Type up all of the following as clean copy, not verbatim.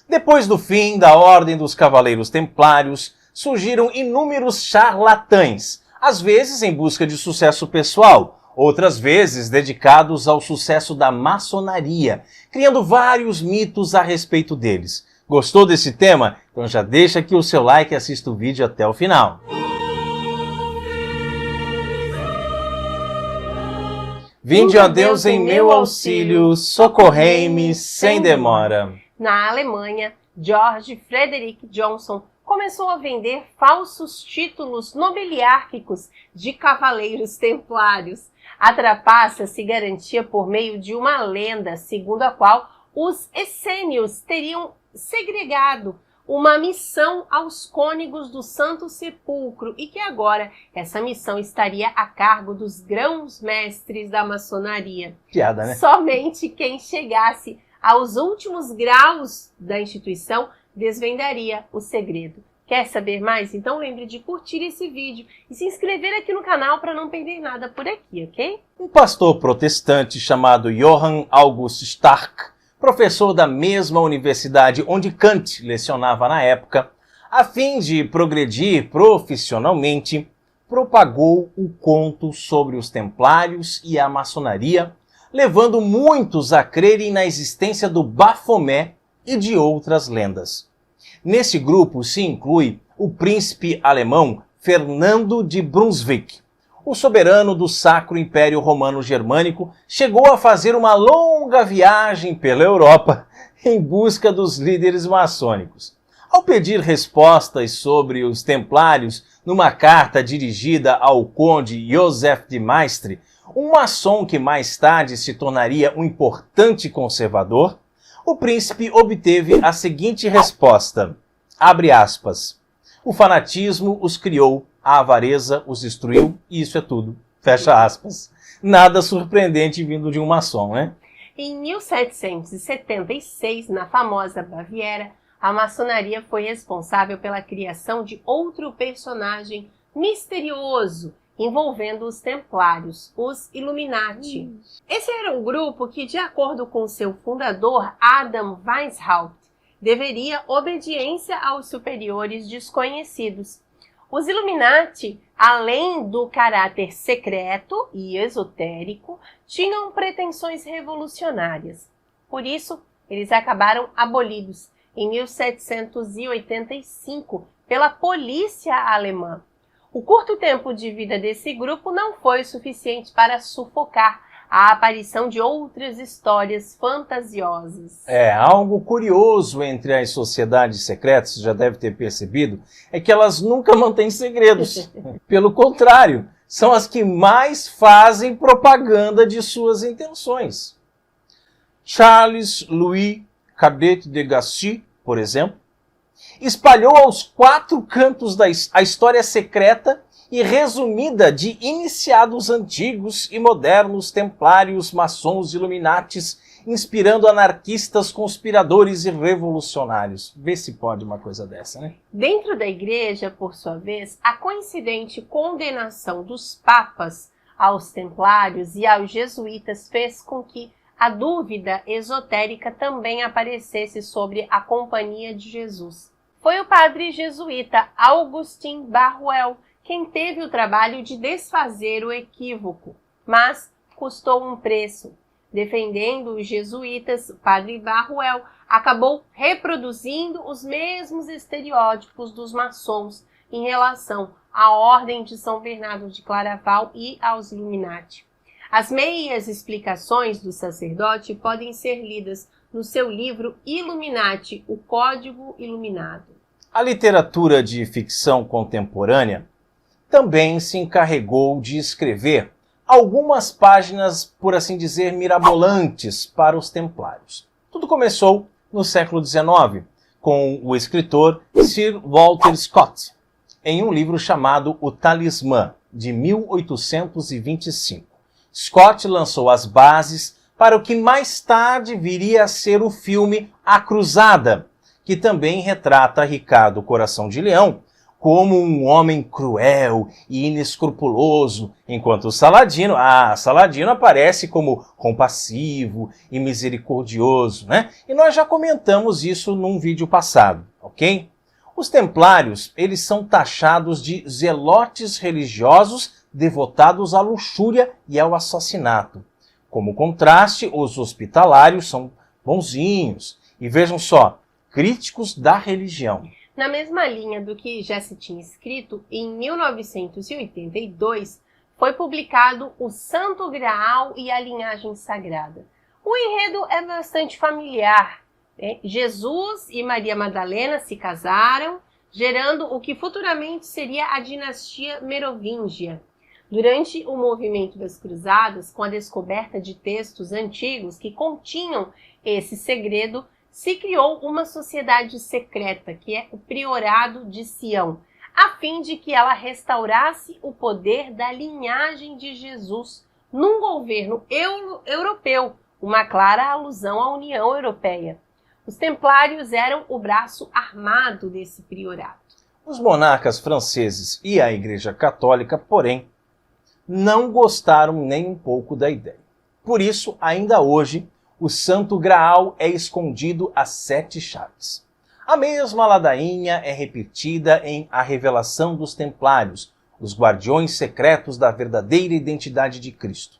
Depois do fim da Ordem dos Cavaleiros Templários, surgiram inúmeros charlatães, às vezes em busca de sucesso pessoal, outras vezes dedicados ao sucesso da maçonaria, criando vários mitos a respeito deles. Gostou desse tema? Então já deixa aqui o seu like e assista o vídeo até o final. Vinde, ó Deus, em meu auxílio, socorrei-me sem demora. Na Alemanha, George Frederick Johnson começou a vender falsos títulos nobiliárquicos de cavaleiros templários. A trapaça se garantia por meio de uma lenda, segundo a qual os essênios teriam segregado uma missão aos cônegos do Santo Sepulcro e que agora essa missão estaria a cargo dos grãos-mestres da maçonaria. Piada, né? Somente quem chegasse aos últimos graus da instituição desvendaria o segredo. Quer saber mais? Então lembre de curtir esse vídeo e se inscrever aqui no canal para não perder nada por aqui, ok? Um pastor protestante chamado Johann August Stark, professor da mesma universidade onde Kant lecionava na época, a fim de progredir profissionalmente, propagou o conto sobre os templários e a maçonaria, levando muitos a crerem na existência do Bafomé e de outras lendas. Nesse grupo se inclui o príncipe alemão Fernando de Brunswick. O soberano do Sacro Império Romano Germânico chegou a fazer uma longa viagem pela Europa em busca dos líderes maçônicos. Ao pedir respostas sobre os templários numa carta dirigida ao conde Joseph de Maistre, um maçom que mais tarde se tornaria um importante conservador, o príncipe obteve a seguinte resposta, abre aspas, o fanatismo os criou, a avareza os destruiu e isso é tudo, fecha aspas. Nada surpreendente vindo de um maçom, né? Em 1776, na famosa Baviera, a maçonaria foi responsável pela criação de outro personagem misterioso, envolvendo os templários, os Illuminati. Esse era um grupo que, de acordo com seu fundador, Adam Weishaupt, deveria obediência aos superiores desconhecidos. Os Illuminati, além do caráter secreto e esotérico, tinham pretensões revolucionárias. Por isso, eles acabaram abolidos em 1785 pela polícia alemã. O curto tempo de vida desse grupo não foi suficiente para sufocar a aparição de outras histórias fantasiosas. Algo curioso entre as sociedades secretas, você já deve ter percebido, é que elas nunca mantêm segredos. Pelo contrário, são as que mais fazem propaganda de suas intenções. Charles Louis Cadet de Gacy, por exemplo, espalhou aos 4 cantos a história secreta e resumida de iniciados antigos e modernos templários, maçons e illuminatis, inspirando anarquistas, conspiradores e revolucionários. Vê se pode uma coisa dessa, né? Dentro da igreja, por sua vez, a coincidente condenação dos papas aos templários e aos jesuítas fez com que a dúvida esotérica também aparecesse sobre a Companhia de Jesus. Foi o padre jesuíta Augustin Barruel quem teve o trabalho de desfazer o equívoco, mas custou um preço. Defendendo os jesuítas, o padre Barruel acabou reproduzindo os mesmos estereótipos dos maçons em relação à Ordem de São Bernardo de Claraval e aos Illuminati. As meias explicações do sacerdote podem ser lidas no seu livro Illuminati, o Código Iluminado. A literatura de ficção contemporânea também se encarregou de escrever algumas páginas, por assim dizer, mirabolantes para os templários. Tudo começou no século XIX, com o escritor Sir Walter Scott, em um livro chamado O Talismã, de 1825. Scott lançou as bases para o que mais tarde viria a ser o filme A Cruzada, que também retrata Ricardo Coração de Leão, como um homem cruel e inescrupuloso, enquanto Saladino aparece como compassivo e misericordioso, né? E nós já comentamos isso num vídeo passado, ok? Os templários, eles são taxados de zelotes religiosos devotados à luxúria e ao assassinato. Como contraste, os hospitalários são bonzinhos e, vejam só, críticos da religião. Na mesma linha do que já se tinha escrito, em 1982 foi publicado O Santo Graal e a Linhagem Sagrada. O enredo é bastante familiar. Jesus e Maria Madalena se casaram, gerando o que futuramente seria a dinastia merovíngia. Durante o movimento das Cruzadas, com a descoberta de textos antigos que continham esse segredo, se criou uma sociedade secreta, que é o Priorado de Sião, a fim de que ela restaurasse o poder da linhagem de Jesus num governo europeu, uma clara alusão à União Europeia. Os templários eram o braço armado desse priorato. Os monarcas franceses e a Igreja Católica, porém, não gostaram nem um pouco da ideia. Por isso, ainda hoje, o Santo Graal é escondido a 7 chaves. A mesma ladainha é repetida em A Revelação dos Templários, os guardiões secretos da verdadeira identidade de Cristo,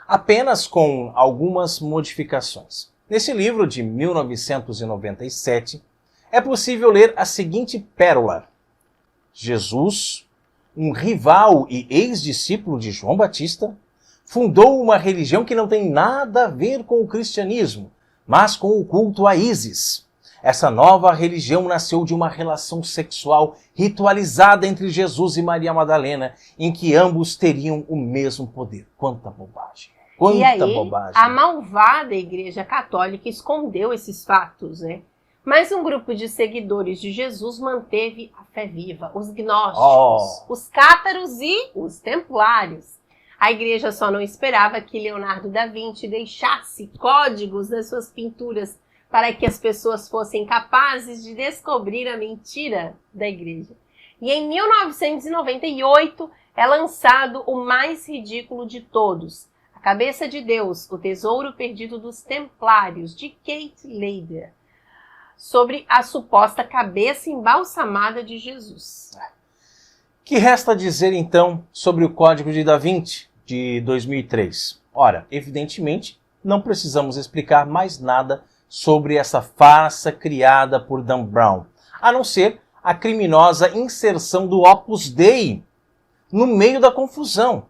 apenas com algumas modificações. Nesse livro de 1997, é possível ler a seguinte pérola: Jesus, um rival e ex-discípulo de João Batista, fundou uma religião que não tem nada a ver com o cristianismo, mas com o culto a Ísis. Essa nova religião nasceu de uma relação sexual ritualizada entre Jesus e Maria Madalena, em que ambos teriam o mesmo poder. Quanta bobagem! Quanta e aí, bobagem! A malvada Igreja Católica escondeu esses fatos, né? Mas um grupo de seguidores de Jesus manteve a fé viva, os gnósticos, os cátaros e os templários. A igreja só não esperava que Leonardo da Vinci deixasse códigos nas suas pinturas para que as pessoas fossem capazes de descobrir a mentira da igreja. E em 1998 é lançado o mais ridículo de todos, A Cabeça de Deus, o Tesouro Perdido dos Templários, de Kate Leder, sobre a suposta cabeça embalsamada de Jesus. Que resta dizer, então, sobre o Código de Da Vinci, de 2003? Ora, evidentemente, não precisamos explicar mais nada sobre essa farsa criada por Dan Brown, a não ser a criminosa inserção do Opus Dei no meio da confusão.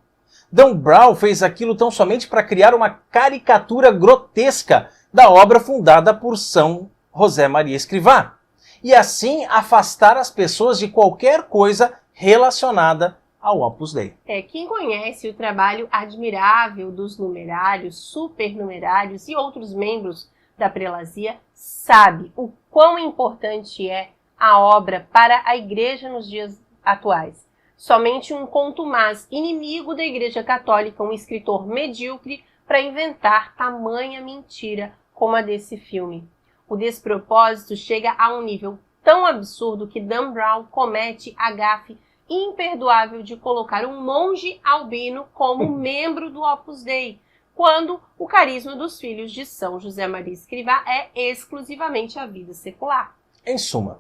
Dan Brown fez aquilo tão somente para criar uma caricatura grotesca da obra fundada por São José Maria Escrivá, e assim afastar as pessoas de qualquer coisa relacionada ao Opus Dei. Quem conhece o trabalho admirável dos numerários, supernumerários e outros membros da prelazia sabe o quão importante é a obra para a igreja nos dias atuais. Somente um contumaz inimigo da Igreja Católica, um escritor medíocre, para inventar tamanha mentira como a desse filme. O despropósito chega a um nível tão absurdo que Dan Brown comete a gafe imperdoável de colocar um monge albino como membro do Opus Dei, quando o carisma dos filhos de São José Maria Escrivá é exclusivamente a vida secular. Em suma,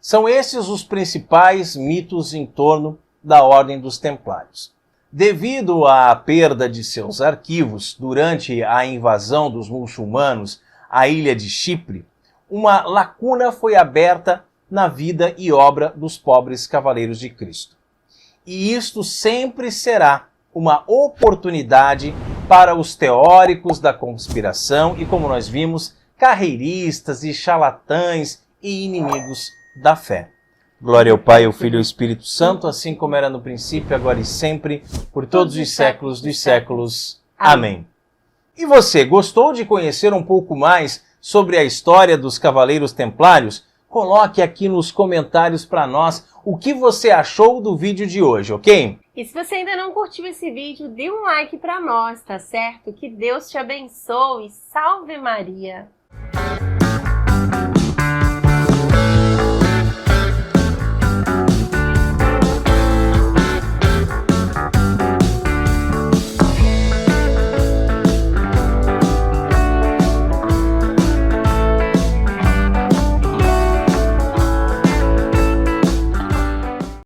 são esses os principais mitos em torno da Ordem dos Templários. Devido à perda de seus arquivos durante a invasão dos muçulmanos à ilha de Chipre, uma lacuna foi aberta na vida e obra dos pobres cavaleiros de Cristo. E isto sempre será uma oportunidade para os teóricos da conspiração e, como nós vimos, carreiristas e charlatães e inimigos da fé. Glória ao Pai, ao Filho e ao Espírito Santo, assim como era no princípio, agora e sempre, por todos os séculos dos séculos. Amém. E você, gostou de conhecer um pouco mais sobre a história dos Cavaleiros Templários? Coloque aqui nos comentários para nós o que você achou do vídeo de hoje, ok? E se você ainda não curtiu esse vídeo, dê um like para nós, tá certo? Que Deus te abençoe. Salve Maria!